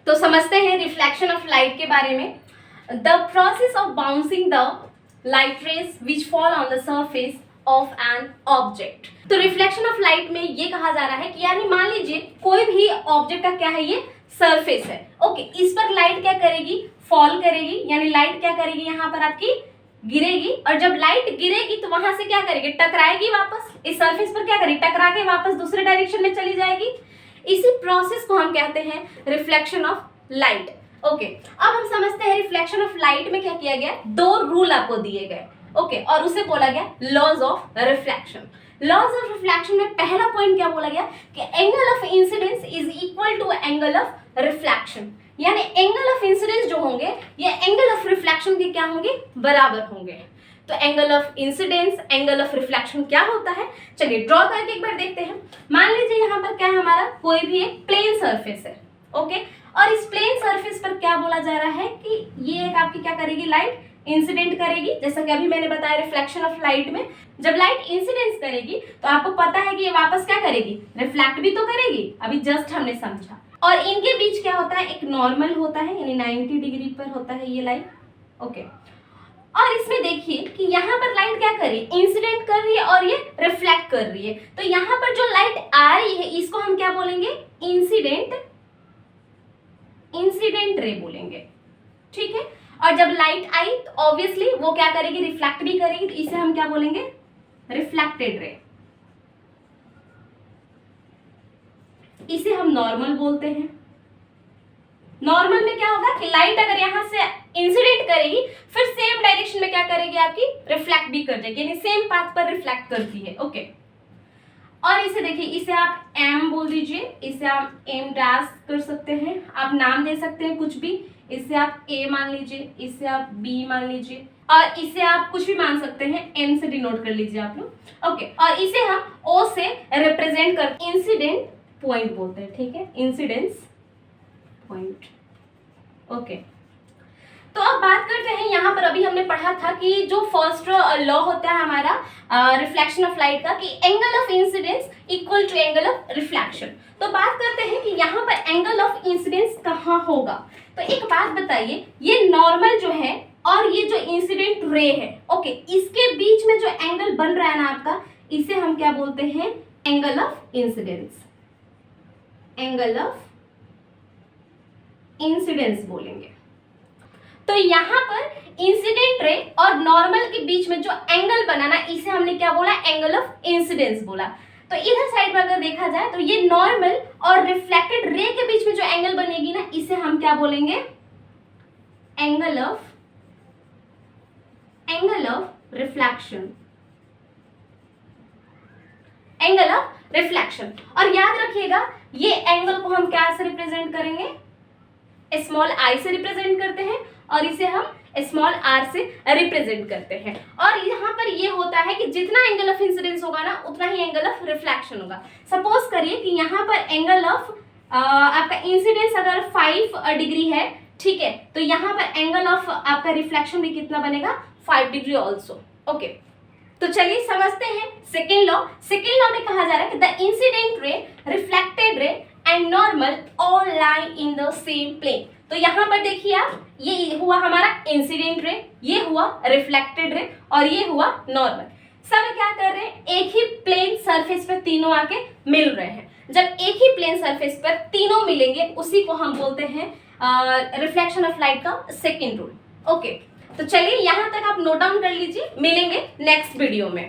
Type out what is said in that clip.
तो समझते हैं रिफ्लेक्शन ऑफ लाइट के बारे में। The process of bouncing the light rays which fall on the surface of an object. तो रिफ्लेक्शन ऑफ लाइट में ये कहा जा रहा है कि यानी मान लीजिए कोई भी ऑब्जेक्ट का क्या है, ये सरफेस है। ओके, इस पर लाइट क्या करेगी, फॉल करेगी, यानी लाइट क्या करेगी, यहाँ पर आपकी गिरेगी। और जब लाइट गिरेगी तो वहां से क्या करेगी, टकराएगी, वापस इस सरफेस पर क्या करेगी, टकरा के वापस दूसरे डायरेक्शन में चली जाएगी। इसी प्रोसेस को हम कहते हैं रिफ्लेक्शन ऑफ लाइट। ओके, अब हम समझते हैं रिफ्लेक्शन ऑफ लाइट में क्या किया गया, दो रूल आपको दिए गए। ओके, और उसे बोला गया laws of reflection. Laws of reflection में पहला पॉइंट क्या बोला गया कि angle of incidence is equal to angle of reflection, यानी एंगल ऑफ इंसिडेंस जो होंगे ये एंगल ऑफ रिफ्लेक्शन के क्या होंगे, बराबर होंगे। तो angle of incidence, angle of reflection क्या होता है, चलिए ड्रॉ करके एक बार देखते हैं। मान लीजिए यहाँ पर क्या है, हमारा कोई भी एक प्लेन सरफेस है। ओके, और इस प्लेन सरफेस पर क्या बोला जा रहा है कि ये एक आपकी क्या करेगी, लाइट इंसिडेंट करेगी। जैसा कि अभी मैंने बताया रिफ्लेक्शन ऑफ लाइट में, जब लाइट इंसिडेंस करेगी तो आपको पता है कि ये वापस क्या करेगी, रिफ्लेक्ट भी तो करेगी, अभी जस्ट हमने समझा। और इनके बीच क्या होता है, एक नॉर्मल होता है, यानी 90 डिग्री पर होता है ये लाइट। ओके, और इसमें देखिए कि यहाँ पर लाइट क्या कर रही है, इंसिडेंट कर रही है और ये रिफ्लेक्ट कर रही है। तो यहाँ पर जो लाइट आ रही है इसको हम क्या बोलेंगे, इंसिडेंट रे बोलेंगे। ठीक है, और जब लाइट आई तो ऑब्वियसली वो क्या करेगी, रिफ्लेक्ट भी करेगी, तो इसे हम क्या बोलेंगे, रिफ्लेक्टेड रे। इसे हम नॉर्मल बोलते हैं। नॉर्मल में क्या होगा कि लाइट अगर यहां से इंसिडेंट करेगी फिर सेम डायरेक्शन में क्या करेगी, आपकी रिफ्लेक्ट भी कर जाएगी, यानी सेम पाथ पर रिफ्लेक्ट करती है। ओके, और इसे देखिए, इसे आप एम बोल दीजिए, इसे आप एम डैश कर सकते हैं, आप नाम दे सकते हैं कुछ भी। इसे आप ए मान लीजिए, इसे आप बी मान लीजिए, और इसे आप कुछ भी मान सकते हैं, एम से डिनोट कर लीजिए आप लोग। ओके, और इसे हम ओ से रिप्रेजेंट कर इंसिडेंट पॉइंट बोलते हैं। ठीक है, इंसिडेंस पॉइंट। ओके, तो अब बात करते हैं, यहाँ पर अभी हमने पढ़ा था कि जो फर्स्ट लॉ होता है हमारा रिफ्लेक्शन ऑफ लाइट का, कि angle of incidence equal to angle of reflection. तो बात करते हैं कि यहाँ पर एंगल ऑफ इंसिडेंस कहाँ होगा। तो एक बात बताइए, ये नॉर्मल जो है और ये जो इंसिडेंट रे है, ओके, इसके बीच में जो एंगल बन रहा है ना आपका, इसे हम क्या बोलते हैं, angle of incidence. Angle of incidence बोलेंगे। तो यहाँ पर इंसिडेंट रे और नॉर्मल के बीच में जो एंगल बना ना, इसे हमने क्या बोला, एंगल ऑफ इंसिडेंस बोला। तो इधर साइड में अगर देखा जाए तो ये नॉर्मल और रिफ्लेक्टेड रे के बीच में जो एंगल बनेगी ना, इसे हम क्या बोलेंगे, angle of reflection. Angle of reflection. और याद रखिएगा ये एंगल को हम क्या से रिप्रेजेंट करेंगे, स्मॉल आई से रिप्रेजेंट करते हैं, और इसे हम स्मॉल आर से रिप्रेजेंट करते हैं। और यहाँ पर ये होता है कि जितना एंगल ऑफ इंसिडेंस होगा ना, उतना ही एंगल ऑफ रिफ्लेक्शन होगा। सपोज करिए कि यहाँ पर एंगल ऑफ आपका इंसिडेंस अगर 5 डिग्री है, ठीक है, तो यहाँ पर एंगल ऑफ आपका रिफ्लेक्शन भी कितना बनेगा, 5 डिग्री ऑल्सो। ओके, तो चलिए समझते हैं सेकेंड लॉ। सेकेंड लॉ में कहा जा रहा है कि the incident ray, reflected ray and normal all lie in the same plane. तो यहाँ पर देखिए आप, ये हुआ हमारा इंसिडेंट रे, ये हुआ रिफ्लेक्टेड रे, और ये हुआ नॉर्मल। सब क्या कर रहे हैं, एक ही प्लेन सरफेस पर तीनों आके मिल रहे हैं। जब एक ही प्लेन सरफेस पर तीनों मिलेंगे, उसी को हम बोलते हैं रिफ्लेक्शन ऑफ लाइट का सेकेंड रूल। ओके, तो चलिए यहाँ तक आप नोट डाउन कर लीजिए, मिलेंगे नेक्स्ट वीडियो में।